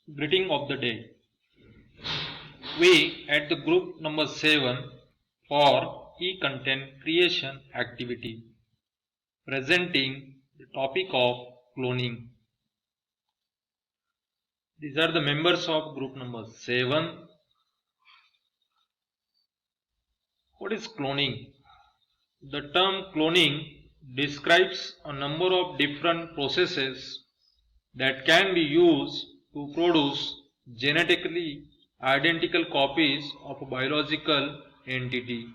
Greeting of the day. We at the group number 7 for e-content creation activity presenting the topic of cloning. These are the members of group number 7. What is cloning? The term cloning describes a number of different processes that can be used to produce genetically identical copies of a biological entity.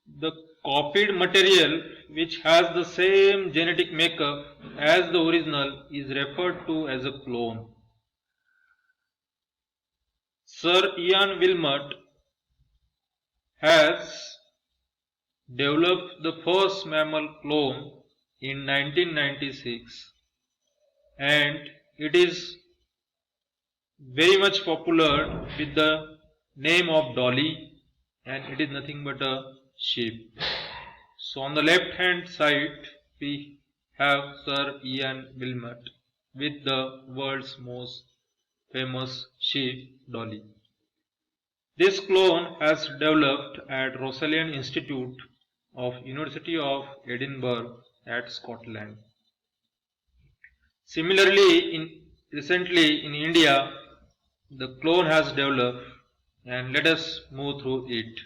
The copied material which has the same genetic makeup as the original is referred to as a clone. Sir Ian Wilmot has developed the first mammal clone in 1996 and it is very much popular with the name of Dolly, and it is nothing but a sheep. So on the left hand side we have Sir Ian Wilmot with the world's most famous sheep Dolly. This clone has developed at Rosalind Institute of University of Edinburgh at Scotland. Similarly, recently in India, the clone has developed, and let us move through it.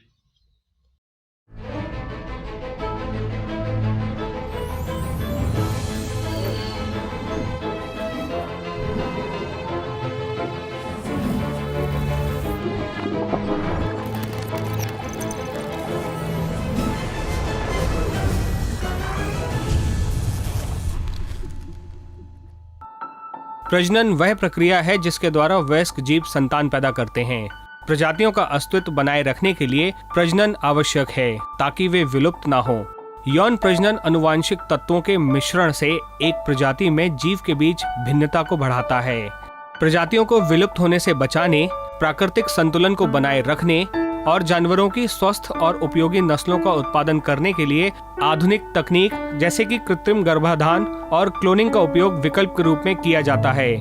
प्रजनन वह प्रक्रिया है जिसके द्वारा वयस्क जीव संतान पैदा करते हैं। प्रजातियों का अस्तित्व बनाए रखने के लिए प्रजनन आवश्यक है ताकि वे विलुप्त ना हो। यौन प्रजनन अनुवांशिक तत्वों के मिश्रण से एक प्रजाति में जीव के बीच भिन्नता को बढ़ाता है। प्रजातियों को विलुप्त होने से बचाने, प्राकृतिक संतुलन को बनाए रखने और जानवरों की स्वस्थ और उपयोगी नस्लों का उत्पादन करने के लिए आधुनिक तकनीक जैसे कि कृत्रिम गर्भाधान और क्लोनिंग का उपयोग विकल्प के रूप में किया जाता है।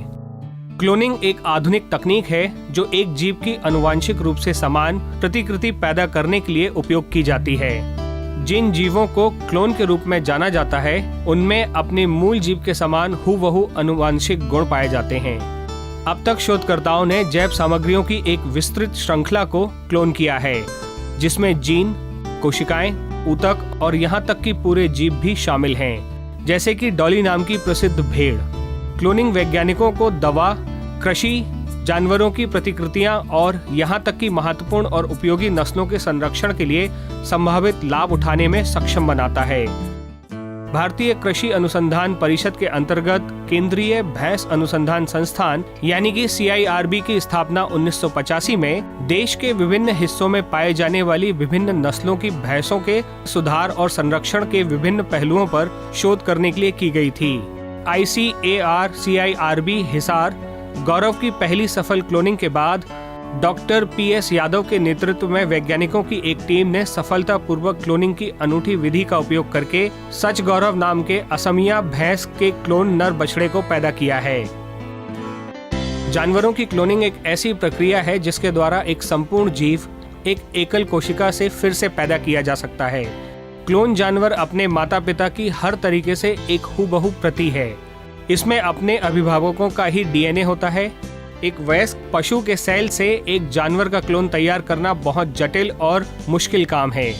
क्लोनिंग एक आधुनिक तकनीक है जो एक जीव की आनुवांशिक रूप से समान प्रतिकृति पैदा करने के लिए उपयोग की जाती है। जिन जीवों को क्लोन के रूप में जाना जाता है उनमें अपने मूल जीव के समान हूबहू आनुवांशिक गुण पाए जाते हैं। अब तक शोधकर्ताओं ने जैव सामग्रियों की एक विस्तृत श्रृंखला को क्लोन किया है जिसमें जीन, कोशिकाएं, ऊतक और यहाँ तक कि पूरे जीव भी शामिल हैं, जैसे कि डॉली नाम की प्रसिद्ध भेड़। क्लोनिंग वैज्ञानिकों को दवा, कृषि, जानवरों की प्रतिकृतियां और यहाँ तक कि महत्वपूर्ण और उपयोगी नस्लों के संरक्षण के लिए संभावित लाभ उठाने में सक्षम बनाता है। भारतीय कृषि अनुसंधान परिषद के अंतर्गत केंद्रीय भैंस अनुसंधान संस्थान यानी कि CIRB की स्थापना 1985 में देश के विभिन्न हिस्सों में पाए जाने वाली विभिन्न नस्लों की भैंसों के सुधार और संरक्षण के विभिन्न पहलुओं पर शोध करने के लिए की गई थी। ICAR CIRB हिसार गौरव की पहली सफल क्लोनिंग के बाद डॉक्टर PS यादव के नेतृत्व में वैज्ञानिकों की एक टीम ने सफलतापूर्वक क्लोनिंग की अनूठी विधि का उपयोग करके सच गौरव नाम के असमिया भैंस के क्लोन नर बछड़े को पैदा किया है। जानवरों की क्लोनिंग एक ऐसी प्रक्रिया है जिसके द्वारा एक संपूर्ण जीव एक एकल कोशिका से फिर से पैदा किया जा सकता है। क्लोन जानवर अपने माता पिता की हर तरीके से एक हूबहू प्रति है। इसमें अपने अभिभावकों का ही DNA होता है। एक वयस्क पशु के सेल से एक जानवर का क्लोन तैयार करना बहुत जटिल और मुश्किल काम है,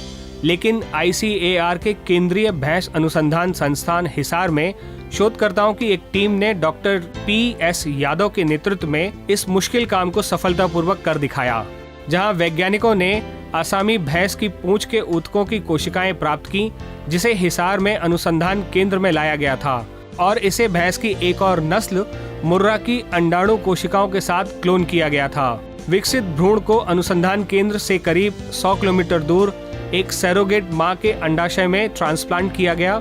लेकिन ICAR के केंद्रीय भैंस अनुसंधान संस्थान हिसार में शोधकर्ताओं की एक टीम ने डॉक्टर PS यादव के नेतृत्व में इस मुश्किल काम को सफलतापूर्वक कर दिखाया, जहां वैज्ञानिकों ने आसामी भैंस की पूंछ के ऊतकों की कोशिकाएं प्राप्त की, जिसे हिसार में अनुसंधान केंद्र में लाया गया था और इसे भैंस की एक और नस्ल मुर्रा की अंडाणु कोशिकाओं के साथ क्लोन किया गया था। विकसित भ्रूण को अनुसंधान केंद्र से करीब 100 किलोमीटर दूर एक सैरोगेट मां के अंडाशय में ट्रांसप्लांट किया गया।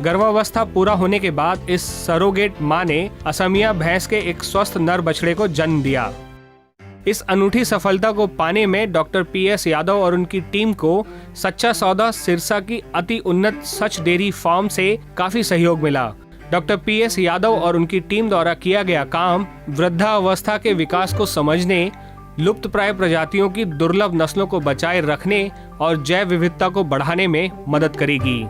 गर्भावस्था पूरा होने के बाद इस सरोगेट मां ने असमिया भैंस के एक स्वस्थ नर बछड़े को जन्म दिया। इस अनूठी सफलता को पाने में डॉक्टर PS यादव और उनकी टीम को सच्चा सौदा सिरसा की अति उन्नत सच डेयरी फार्म से काफी सहयोग मिला। डॉक्टर PS यादव और उनकी टीम द्वारा किया गया काम वृद्धावस्था के विकास को समझने, लुप्तप्राय प्रजातियों की दुर्लभ नस्लों को बचाए रखने और जैव विविधता को बढ़ाने में मदद करेगी।